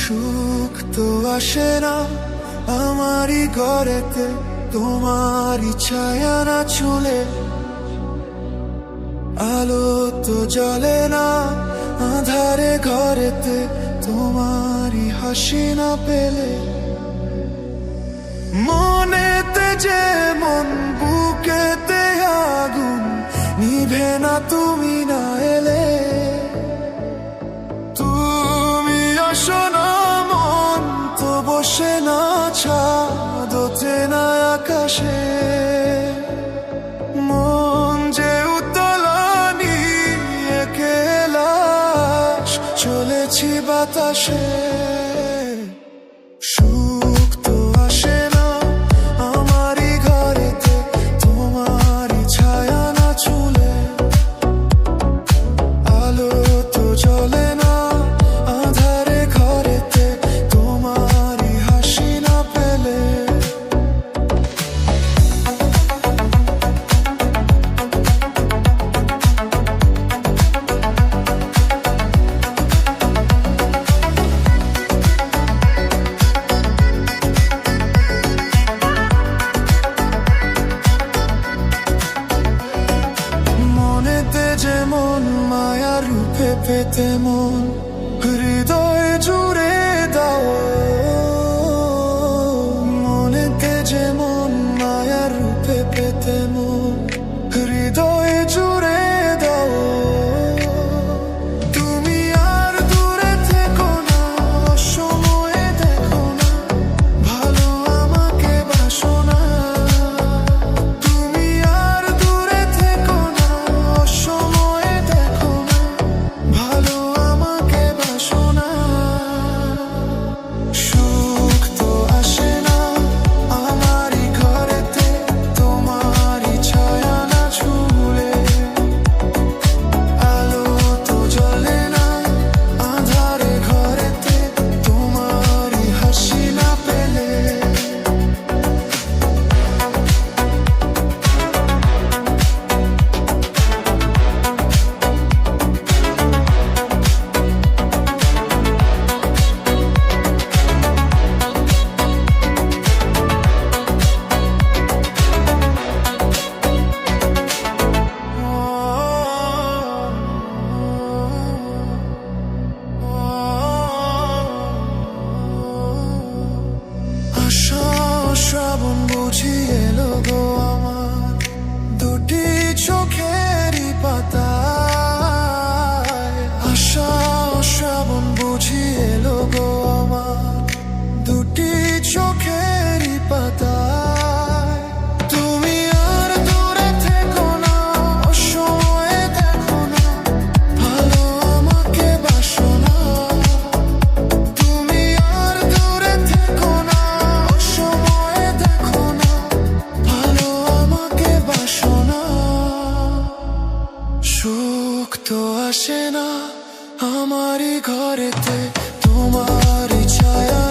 সুখ তো আসে না আমারই ঘরেতে, তোমারই ছায়া না ছুলে। আলো তো জ্বলে না আঁধারে ঘরেতে, তোমারই হাসি না পেলে। মনেতে যেমন বুকেতে আগুন, নিভে না তুমি না এলে। তুমি আসো না মন তো বসে না ছাদ ওঠে না আকাশে। মন যে উতলা নিয়ে কেলাস চলেছি বাতাসে। সুখ তো আসে না আমারই ঘরেতে, তোমারই ছায়া না ছুলে। আলো তো জ্বলে না আঁধারে ঘরেতে, তোমারই হাসি না পেলে। মনেতে যেমন মায়া রূপে পেতে মন, হৃদয় জুড়ে দাও। মনেতে যেমন মায়া রূপে পেতে মন, হৃদয় জুড়ে দাও। তুমি আর দূরে থেকো না, অসময়ে দেখো না, ভালো আমাকে বাসো না। তুমি আর দূরে থেকো না, অসময়ে দেখো না, ভালো আমাকে বাসো না। সুখ তো আসে না আমারই ঘরেতে, তোমারই ছায়া না ছুলে। আলো তো জ্বলে না আঁধারে ঘরেতে, তোমারই হাসি না পেলে। আশা শ্রাবণ বুঝি এলো গো আমার, দুটি চোখেরই পাতায়। আশা শ্রাবণ বুঝি এলো গো আমার, দুটি চোখেরই পাতায়। তুমি আর দূরে থেকো না, অসময়ে দেখো না, ভালো আমাকে বাসো না। তুমি আর দূরে থেকো না, অসময়ে দেখো না, ভালো আমাকে বাসো না। সুখ তো আসে না আমারই ঘরেতে, তোমারই ছায়া